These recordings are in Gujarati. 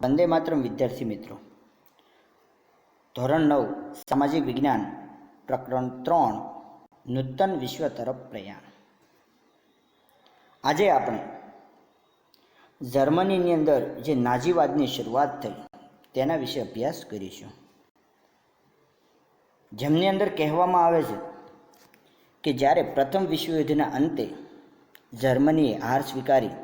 વંદે માતરમ વિદ્યાર્થી મિત્રો, ધોરણ 9 સામાજિક વિજ્ઞાન પ્રકરણ 3 નૂતન વિશ્વ તરફ પ્રયાણ. આજે આપણે જર્મનીની અંદર જે નાઝીવાદની શરૂઆત થઈ તેના વિશે અભ્યાસ કરીશું. જેમની અંદર કહેવામાં આવે છે કે જ્યારે પ્રથમ વિશ્વયુદ્ધના અંતે જર્મનીએ હાર સ્વીકારી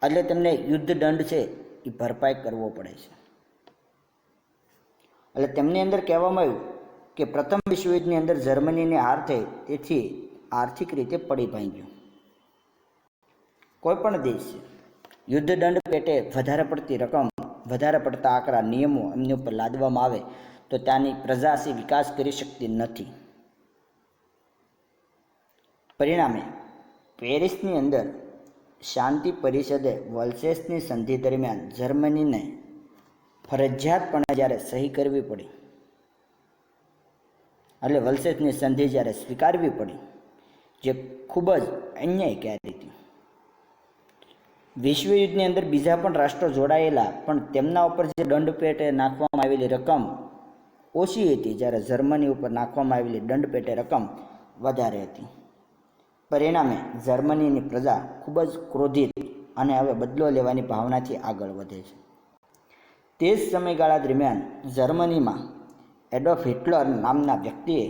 એટલે તેમને યુદ્ધ દંડ છે એ ભરપાઈ કરવો પડે છે. એટલે તેમની અંદર કહેવામાં આવ્યું કે પ્રથમ વિશ્વયુદ્ધની અંદર જર્મનીની હાર થઈ, તેથી આર્થિક રીતે પડી ભાંગ્યું. કોઈ પણ દેશ યુદ્ધ દંડ પેટે વધારે પડતી રકમ, વધારે પડતા આકરા નિયમો એમની ઉપર લાદવામાં આવે તો ત્યાંની પ્રજા છે વિકાસ કરી શકતી નથી. પરિણામે પેરિસની અંદર શાંતિ પરિષદે વલ્સેસની સંધિ દરમિયાન જર્મનીને ફરજિયાતપણે જ્યારે સહી કરવી પડી, એટલે વલ્સેસની સંધિ જ્યારે સ્વીકારવી પડી, જે ખૂબ જ અન્યાયકારી હતી. વિશ્વયુદ્ધની અંદર બીજા પણ રાષ્ટ્રો જોડાયેલા, પણ તેમના ઉપર જે દંડ પેટે નાખવામાં આવેલી રકમ ઓછી હતી, જ્યારે જર્મની ઉપર નાખવામાં આવેલી દંડ પેટે રકમ વધારે હતી. પરિણામે જર્મનીની પ્રજા ખૂબ જ ક્રોધિત અને હવે બદલો લેવાની ભાવનાથી આગળ વધે છે. તે જ સમયગાળા દરમિયાન જર્મનીમાં એડોલ્ફ હિટલર નામના વ્યક્તિએ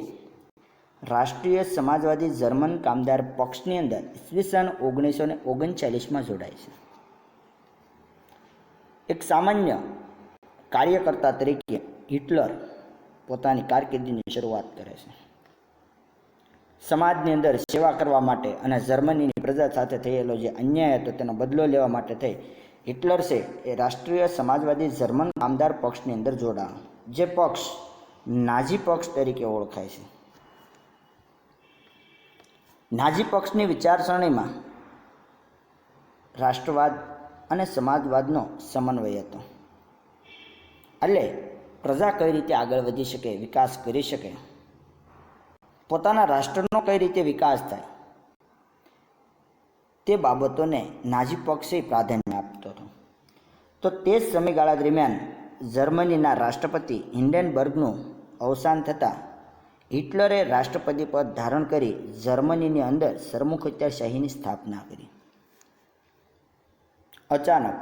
રાષ્ટ્રીય સમાજવાદી જર્મન કામદાર પક્ષની અંદર ઈસવીસન 1939માં જોડાય છે. એક સામાન્ય કાર્યકર્તા તરીકે હિટલર પોતાની કારકિર્દીની શરૂઆત કરે છે. સમાજની અંદર સેવા કરવા માટે અને જર્મનીની પ્રજા સાથે થયેલો જે અન્યાય હતો તેનો બદલો લેવા માટે થઈ હિટલર છે એ રાષ્ટ્રીય સમાજવાદી જર્મન કામદાર પક્ષની અંદર જોડાણો, જે પક્ષ નાઝી પક્ષ તરીકે ઓળખાય છે. નાઝી પક્ષની વિચારસરણીમાં રાષ્ટ્રવાદ અને સમાજવાદનો સમન્વય હતો. એટલે પ્રજા કઈ રીતે આગળ વધી શકે, વિકાસ કરી શકે, પોતાના રાષ્ટ્રનો કઈ રીતે વિકાસ થાય, તે બાબતોને નાઝી પક્ષે પ્રાધાન્ય આપતો હતો. તો તે જ સમયગાળા દરમિયાન જર્મનીના રાષ્ટ્રપતિ હિન્ડેનબર્ગનું અવસાન થતાં હિટલરે રાષ્ટ્રપતિ પદ ધારણ કરી જર્મનીની અંદર સરમુખત્યારશાહીની સ્થાપના કરી. અચાનક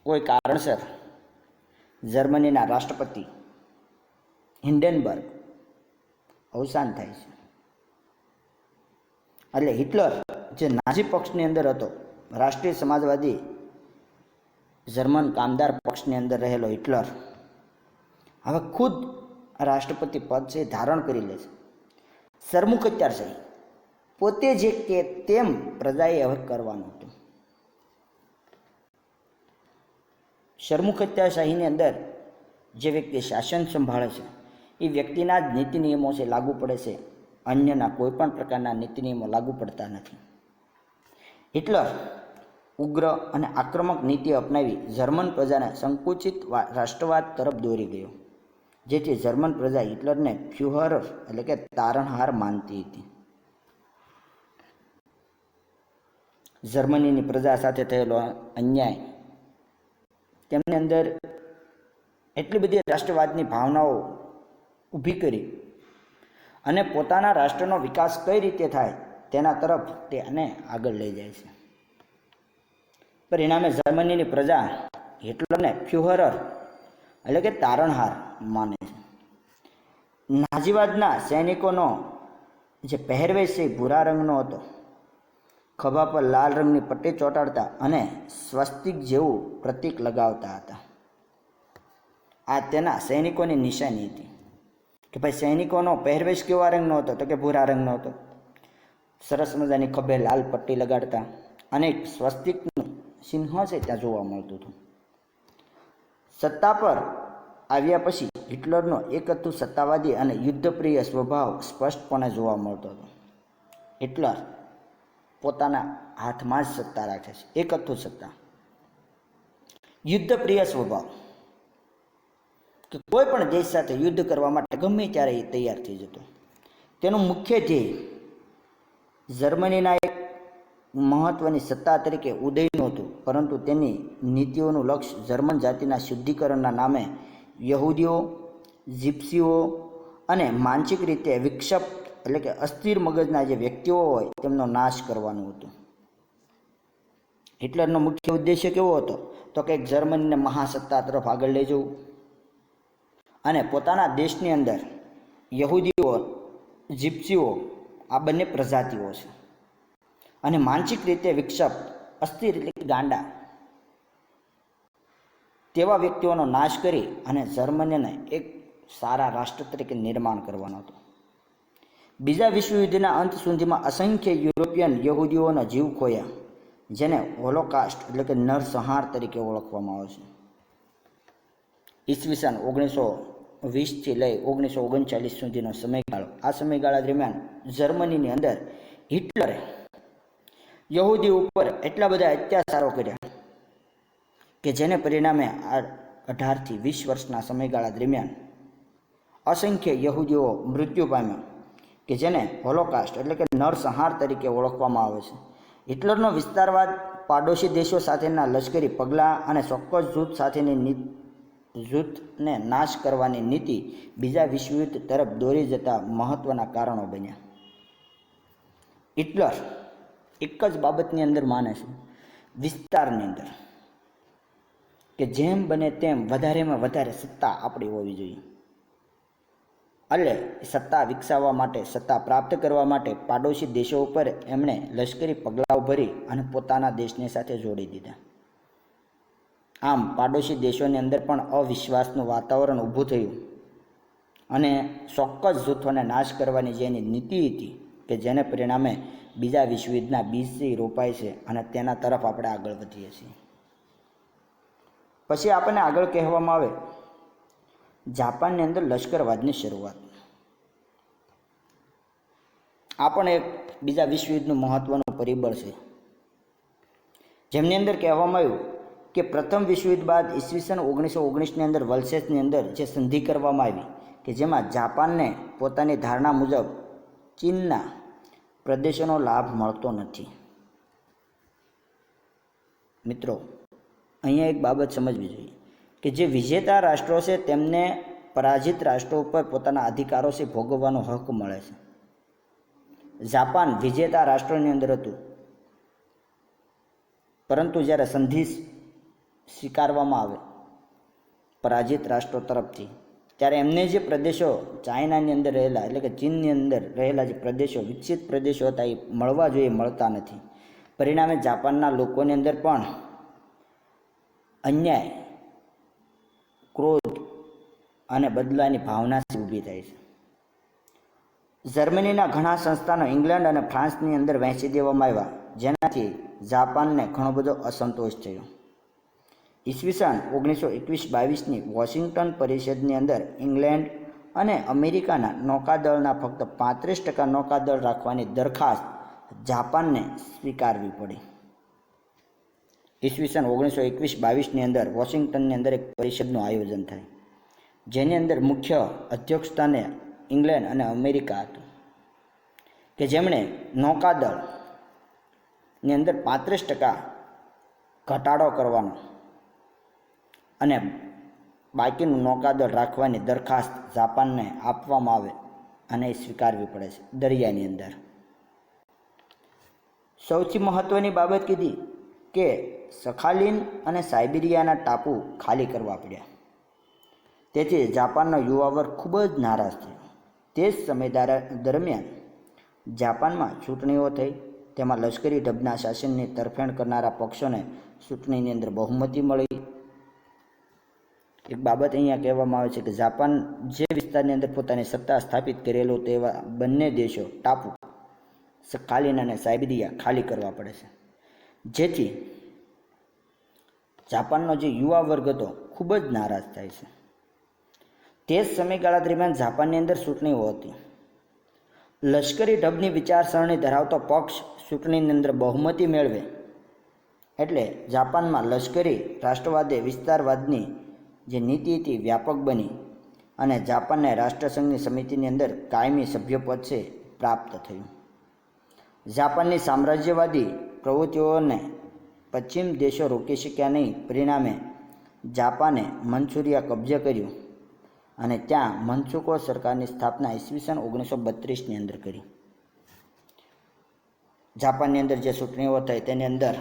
કોઈ કારણસર જર્મનીના રાષ્ટ્રપતિ હિન્ડેનબર્ગ અવસાન થાય છે. એટલે હિટલર જે નાઝી પક્ષની અંદર હતો, રાષ્ટ્રીય સમાજવાદી જર્મન કામદાર પક્ષની અંદર રહેલો હિટલર હવે ખુદ રાષ્ટ્રપતિ પદ છે ધારણ કરી લે છે. સરમુખત્યારશાહી પોતે જે કે તેમ પ્રજાએ હવે કરવાનું હતું. સરમુખત્યારશાહીની અંદર જે વ્યક્તિ શાસન સંભાળે છે એ વ્યક્તિના જ નીતિ નિયમો છે લાગુ પડે છે, અન્યના કોઈ પણ પ્રકારના નીતિ નિયમો લાગુ પડતા નથી. હિટલર ઉગ્ર અને આક્રમક નીતિ અપનાવી જર્મન પ્રજાને સંકુચિત રાષ્ટ્રવાદ તરફ દોરી ગયો, જેથી જર્મન પ્રજા હિટલરને ફ્યુહરર એટલે કે તારણહાર માનતી હતી. જર્મનીની પ્રજા સાથે થયેલો અન્યાય તેમની અંદર એટલી બધી રાષ્ટ્રવાદની ભાવનાઓ ઊભી કરી અને પોતાના રાષ્ટ્રનો વિકાસ કઈ રીતે થાય તેના તરફ તેને આગળ લઈ જાય છે. પરિણામે જર્મનીની પ્રજા હિટલરને ફ્યુહરર એટલે કે તારણહાર માને છે. નાઝીવાદના સૈનિકોનો જે પહેરવેશ છે એ ભૂરા રંગનો હતો. ખભા પર લાલ રંગની પટ્ટી ચોંટાડતા અને સ્વસ્તિક જેવું પ્રતીક લગાવતા હતા. આ તેના સૈનિકોની નિશાની હતી કે ભાઈ સૈનિકોનો પહેરવેશ કેવા રંગનો હતો, તો કે ભૂરા રંગનો હતો. સરસ મજાની ખભે લાલ પટ્ટી લગાડતા અને સ્વસ્તિકનું ચિહ્ન છે ત્યાં જોવા મળતું હતું. સત્તા પર આવ્યા પછી હિટલરનો એક હતું સત્તાવાદી અને યુદ્ધપ્રિય સ્વભાવ સ્પષ્ટપણે જોવા મળતો હતો. હિટલર પોતાના હાથમાં જ સત્તા રાખે છે, એક હતું સત્તા. યુદ્ધપ્રિય સ્વભાવ કે કોઈ પણ દેશ સાથે યુદ્ધ કરવા માટે ગમે ત્યારે એ તૈયાર થઈ જતો. તેનું મુખ્ય ધ્યેય જર્મનીના એક મહત્વની સત્તા તરીકે ઉદયનું હતું પરંતુ તેની નીતિઓનું લક્ષ્ય જર્મન જાતિના શુદ્ધિકરણના નામે યહૂદીઓ, જીપ્સીઓ અને માનસિક રીતે વિક્ષિપ્ત એટલે કે અસ્થિર મગજના જે વ્યક્તિઓ હોય તેમનો નાશ કરવાનું હતું. હિટલરનો મુખ્ય ઉદ્દેશ્ય કેવો હતો? તો કે જર્મનીને મહાસત્તા તરફ આગળ લઈ જવું અને પોતાના દેશની અંદર યહૂદીઓ, જીપ્સીઓ આ બંને પ્રજાતિઓ છે અને માનસિક રીતે વિક્ષિપ્ત, અસ્થિર એટલે કે ગાંડા તેવા વ્યક્તિઓનો નાશ કરી અને જર્મનીને એક સારા રાષ્ટ્ર તરીકે નિર્માણ કરવાનો હતો. બીજા વિશ્વયુદ્ધના અંત સુધીમાં અસંખ્ય યુરોપિયન યહૂદીઓનો જીવ ખોયા, જેને હોલોકાસ્ટ એટલે કે નરસંહાર તરીકે ઓળખવામાં આવે છે. ઈસવીસન 1920થી લઈ 1939 સુધીનો સમયગાળો. આ સમયગાળા દરમિયાન જર્મનીની અંદર હિટલરે યહૂદી ઉપર એટલા બધા અત્યાચારો કર્યા કે જેને પરિણામે આ 18થી 20 વર્ષના સમયગાળા દરમિયાન અસંખ્ય યહૂદીઓ મૃત્યુ પામ્યા કે જેને હોલોકાસ્ટ એટલે કે નરસંહાર તરીકે ઓળખવામાં આવે છે. હિટલરનો વિસ્તારવાદ, પાડોશી દેશો સાથેના લશ્કરી પગલાં અને ચોક્કસ જૂથ સાથેની જૂથને નાશ કરવાની નીતિ બીજા વિશ્વયુદ્ધ તરફ દોરી જતા મહત્વના કારણો બન્યા. હિટલર એક જ બાબતની અંદર માને છે, વિસ્તારની અંદર, કે જેમ બને તેમ વધારેમાં વધારે સત્તા આપણી હોવી જોઈએ. એટલે સત્તા વિકસાવવા માટે, સત્તા પ્રાપ્ત કરવા માટે પાડોશી દેશો ઉપર એમણે લશ્કરી પગલાઓ ભરી અને પોતાના દેશની સાથે જોડી દીધા. આમ પાડોશી દેશોની અંદર પણ અવિશ્વાસનું વાતાવરણ ઊભું થયું અને ચોક્કસ જૂથોને નાશ કરવાની જે એની નીતિ હતી કે જેને પરિણામે બીજા વિશ્વયુદ્ધના બીજ રોપાય છે અને તેના તરફ આપણે આગળ વધીએ છીએ. પછી આપણને આગળ કહેવામાં આવે જાપાનની અંદર લશ્કરવાદની શરૂઆત. આ પણ એક બીજા વિશ્વયુદ્ધનું મહત્વનું પરિબળ છે, જેમની અંદર કહેવામાં આવ્યું કે પ્રથમ વિશ્વયુદ્ધ બાદ ઈસવીસન 1919ની અંદર વલસેસની અંદર જે સંધિ કરવામાં આવી કે જેમાં જાપાનને પોતાની ધારણા મુજબ ચીનના પ્રદેશોનો લાભ મળતો નથી. મિત્રો, અહીંયા એક બાબત સમજવી જોઈએ કે જે વિજેતા રાષ્ટ્રો છે તેમને પરાજિત રાષ્ટ્રો ઉપર પોતાના અધિકારો છે ભોગવવાનો હક મળે છે. જાપાન વિજેતા રાષ્ટ્રોની અંદર હતું, પરંતુ જ્યારે સંધિ સ્વીકારવામાં આવે પરાજિત રાષ્ટ્રો તરફથી ત્યારે એમને જે પ્રદેશો ચાઇનાની અંદર રહેલા એટલે કે ચીનની અંદર રહેલા જે પ્રદેશો, વિકસિત પ્રદેશો હતા એ મળવા જોઈએ, મળતા નથી. પરિણામે જાપાનના લોકોની અંદર પણ અન્યાય, ક્રોધ અને બદલાની ભાવના ઊભી થાય છે. જર્મનીના ઘણા સંસ્થાનો ઇંગ્લેન્ડ અને ફ્રાન્સની અંદર વહેંચી દેવામાં આવ્યા, જેનાથી જાપાનને ઘણો બધો અસંતોષ થયો. ઈસવીસન 1921-22ની વોશિંગ્ટન પરિષદની અંદર ઇંગ્લેન્ડ અને અમેરિકાના નૌકાદળના ફક્ત 35% નૌકાદળ રાખવાની દરખાસ્ત જાપાનને સ્વીકારવી પડી. ઈસવીસન 1921-22ની અંદર વોશિંગ્ટનની અંદર એક પરિષદનું આયોજન થાય, જેની અંદર મુખ્ય અધ્યક્ષસ્થાને ઇંગ્લેન્ડ અને અમેરિકા હતું કે જેમણે નૌકાદળની અંદર 35% ઘટાડો કરવાનો અને બાકીનું નૌકાદળ રાખવાની દરખાસ્ત જાપાનને આપવામાં આવે અને એ સ્વીકારવી પડે છે. દરિયાની અંદર સૌથી મહત્ત્વની બાબત કીધી કે સખાલિન અને સાઇબિરિયાના ટાપુ ખાલી કરવા પડ્યા. તેથી જાપાનનો યુવા વર્ગ ખૂબ જ નારાજ થયો. તે જ સમય દરમિયાન જાપાનમાં ચૂંટણીઓ થઈ, તેમાં લશ્કરી ઢબના શાસનની તરફેણ કરનારા પક્ષોને ચૂંટણીની અંદર બહુમતી મળી. એક બાબત અહીંયા કહેવામાં આવે છે કે જાપાન જે વિસ્તારની અંદર પોતાની સત્તા સ્થાપિત કરેલો તેવા બંને દેશો ટાપુ સખાલિન અને સાઇબિરિયા ખાલી કરવા પડે છે, જેથી જાપાનનો જે યુવા વર્ગ હતો ખૂબ જ નારાજ થાય છે. તે જ સમયગાળા દરમિયાન જાપાનની અંદર ચૂંટણીઓ હતી. લશ્કરી ઢબની વિચારસરણી ધરાવતો પક્ષ ચૂંટણીની અંદર બહુમતી મેળવે એટલે જાપાનમાં લશ્કરી રાષ્ટ્રવાદે વિસ્તારવાદની જે નીતિ હતી વ્યાપક બની અને જાપાનને રાષ્ટ્રસંઘની સમિતિની અંદર કાયમી સભ્યપદ છે પ્રાપ્ત થયું. જાપાનની સામ્રાજ્યવાદી પ્રવૃત્તિઓને પશ્ચિમ દેશો રોકી શક્યા નહીં. પરિણામે જાપાને મંચુરિયા કબજે કર્યું અને ત્યાં મનસુકો સરકારની સ્થાપના ઈસવીસન 1932ની અંદર કરી. જાપાનની અંદર જે ચૂંટણીઓ થઈ તેની અંદર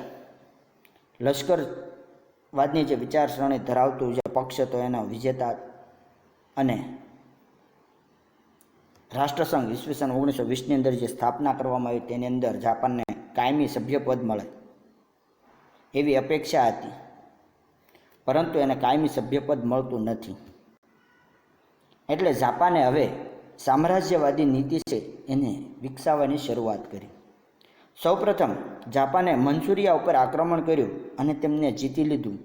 લશ્કરવાદની જે વિચારસરણી ધરાવતું જે પક્ષ હતો એનો વિજેતા અને રાષ્ટ્રસંઘ ઈસવીસન 1920ની અંદર જે સ્થાપના કરવામાં આવી તેની અંદર જાપાનને કાયમી સભ્યપદ મળે એવી અપેક્ષા હતી, પરંતુ એને કાયમી સભ્યપદ મળતું નથી. એટલે જાપાને હવે સામ્રાજ્યવાદી નીતિ છે એને વિકસાવવાની શરૂઆત કરી. સૌપ્રથમ જાપાને મંચુરિયા ઉપર આક્રમણ કર્યું અને તેમને જીતી લીધું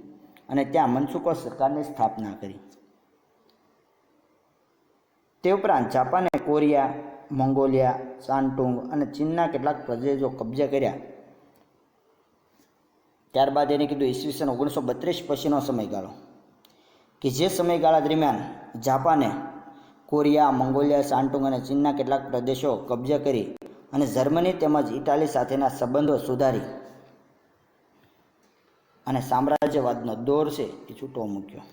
અને ત્યાં મનસુકો સરકારની સ્થાપના કરી. તે ઉપરાંત જાપાને કોરિયા, મંગોલિયા, શાન્ટુંગ અને ચીનના કેટલાક પ્રદેશો કબજે કર્યા. ત્યારબાદ એને કીધું ઈસવીસન 1932 પછીનો સમયગાળો, કે જે સમયગાળા દરમિયાન જાપાને કોરિયા, મંગોલિયા, શાન્ટુંગ અને ચીનના કેટલાક પ્રદેશો કબજે કરી અને જર્મની તેમજ ઇટાલી સાથેના સંબંધો સુધારી અને સામ્રાજ્યવાદનો દોર છે એ છૂટો મૂક્યો.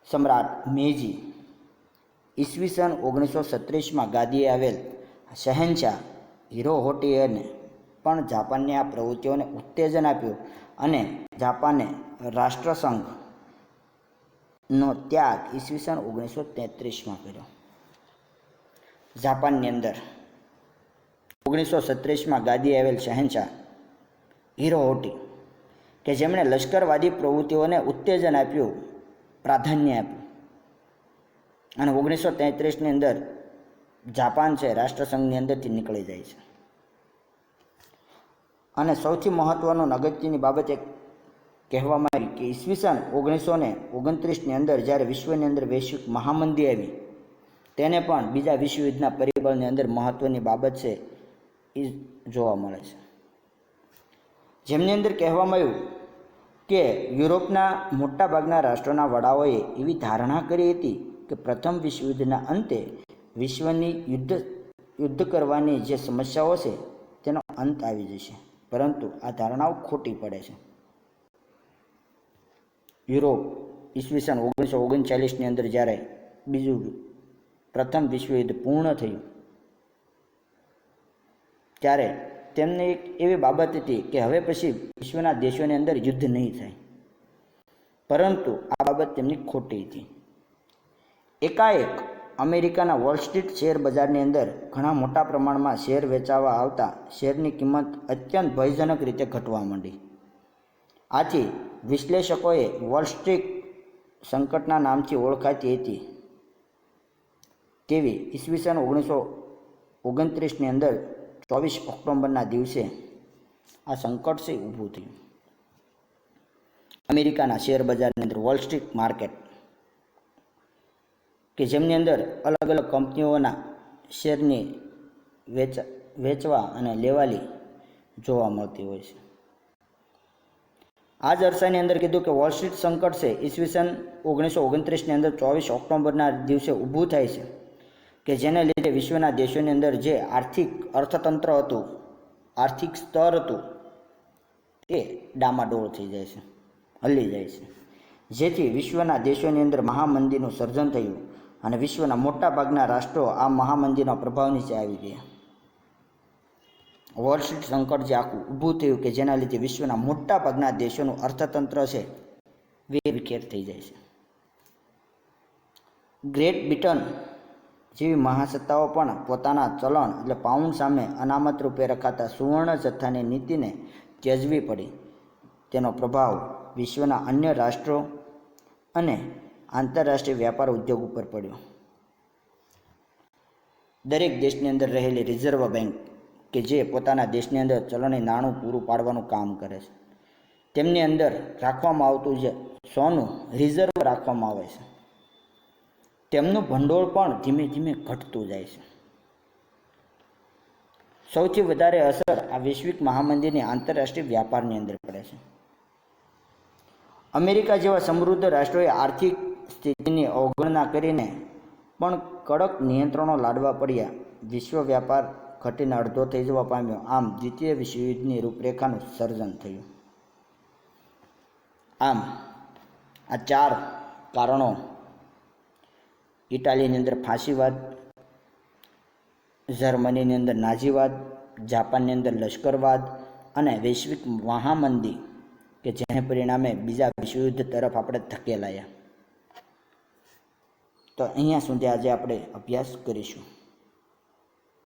સમ્રાટ મેઈજી ઈસવીસન 1936માં ગાદીએ આવેલ શહેનશાહ હિરોહોટીને પણ જાપાનની આ પ્રવૃત્તિઓને ઉત્તેજન આપ્યું અને જાપાને રાષ્ટ્રસંઘનો ત્યાગ ઈસવીસન 1933માં કર્યો. જાપાનની અંદર 1936માં ગાદીએ આવેલ શહેનશાહ હિરોહોટી કે જેમણે લશ્કરવાદી પ્રવૃત્તિઓને ઉત્તેજન આપ્યું, પ્રાધાન્ય આપ્યું અને 1933ની અંદર જાપાન છે રાષ્ટ્રસંઘની અંદરથી નીકળી જાય છે. અને સૌથી મહત્ત્વનું અગત્યની બાબત એક કહેવામાં આવી કે ઈસવીસન 1929ની અંદર જ્યારે વિશ્વની અંદર વૈશ્વિક મહામંદી આવી તેને પણ બીજા વિશ્વયુદ્ધના પરિબળની અંદર મહત્ત્વની બાબત છે એ જોવા મળે છે. જેમની અંદર કહેવામાં આવ્યું કે યુરોપના મોટાભાગના રાષ્ટ્રોના વડાઓએ એવી ધારણા કરી હતી કે પ્રથમ વિશ્વયુદ્ધના અંતે વિશ્વની યુદ્ધ કરવાની જે સમસ્યાઓ છે તેનો અંત આવી જશે, પરંતુ આ ધારણાઓ ખોટી પડે છે. યુરોપ ઈસવીસન 1939ની અંદર જ્યારે પ્રથમ વિશ્વયુદ્ધ પૂર્ણ થયું ત્યારે તેમને એક એવી બાબત હતી કે હવે પછી વિશ્વના દેશોની અંદર યુદ્ધ નહીં થાય, પરંતુ આ બાબત તેમની ખોટી હતી. એકાએક અમેરિકાના વોલ સ્ટ્રીટ શેર બજારની અંદર ઘણા મોટા પ્રમાણમાં શેર વેચાવા આવતા શેરની કિંમત અત્યંત ભયજનક રીતે ઘટવા માંડી. આથી વિશ્લેષકોએ વોલ સ્ટ્રીટ સંકટના નામથી ઓળખાતી હતી તેવી ઈસવીસન 1929ની અંદર 24 ઓક્ટોબરના દિવસે આ સંકટ છે ઊભું થયું. અમેરિકાના શેર બજારની અંદર વોલ સ્ટ્રીટ માર્કેટ કે જેમની અંદર અલગ અલગ કંપનીઓના શેરની વેચવા અને લેવાલી જોવા મળતી હોય છે. આ જ અરસાની અંદર કીધું કે વોલ સ્ટ્રીટ સંકટ છે ઈસવીસન 1929ની અંદર 24 ઓક્ટોબરના દિવસે ઊભું થાય છે કે જેને લીધે વિશ્વના દેશોની અંદર જે અર્થતંત્ર હતું, આર્થિક સ્તર હતું એ ડામાડોળ થઈ જાય છે, હલી જાય છે, જેથી વિશ્વના દેશોની અંદર મહામંદીનું સર્જન થયું અને વિશ્વના મોટાભાગના રાષ્ટ્રો આ મહામંદીના પ્રભાવ નીચે આવી ગયા. વોલ સ્ટ્રીટ સંકટ જે આખું ઊભું થયું કે જેના લીધે વિશ્વના મોટાભાગના દેશોનું અર્થતંત્ર છે વેરવિખેર થઈ જાય છે. ગ્રેટ બ્રિટન જેવી મહાસત્તાઓ પણ પોતાના ચલણ એટલે પાઉન્ડ સામે અનામત રૂપે રખાતા સુવર્ણ જથ્થાની નીતિને ત્યજવી પડી. તેનો પ્રભાવ વિશ્વના અન્ય રાષ્ટ્રો અને આંતરરાષ્ટ્રીય વ્યાપાર ઉદ્યોગ ઉપર પડ્યો. દરેક દેશની અંદર રહેલી રિઝર્વ બેંક કે જે પોતાના દેશની અંદર ચલણી નાણું પૂરું પાડવાનું કામ કરે છે, તેમની અંદર રાખવામાં આવતું જે સોનું રિઝર્વ રાખવામાં આવે છે તેમનું ભંડોળ પણ ધીમે ધીમે ઘટતું જાય છે. સૌથી વધારે અસર આ વૈશ્વિક મહામંદીની આંતરરાષ્ટ્રીય વ્યાપારની અંદર પડે છે. અમેરિકા જેવા સમૃદ્ધ રાષ્ટ્રોએ આર્થિક સ્થિતિની અવગણના કરીને પણ કડક નિયંત્રણો લાદવા પડ્યા. વિશ્વ વ્યાપાર ઘટીને અડધો થઈ જવા પામ્યો. આમ દ્વિતીય વિશ્વયુદ્ધની રૂપરેખાનું સર્જન થયું. આમ આ 4 કારણો ઇટાલીની અંદર ફાંસીવાદ, જર્મનીની અંદર નાઝીવાદ, જાપાનની અંદર લશ્કરવાદ અને વૈશ્વિક મહામંદી કે જેને પરિણામે બીજા વિશ્વયુદ્ધ તરફ આપણે ધકેલાયા. તો અહીંયા સુધી આજે આપણે અભ્યાસ કરીશું.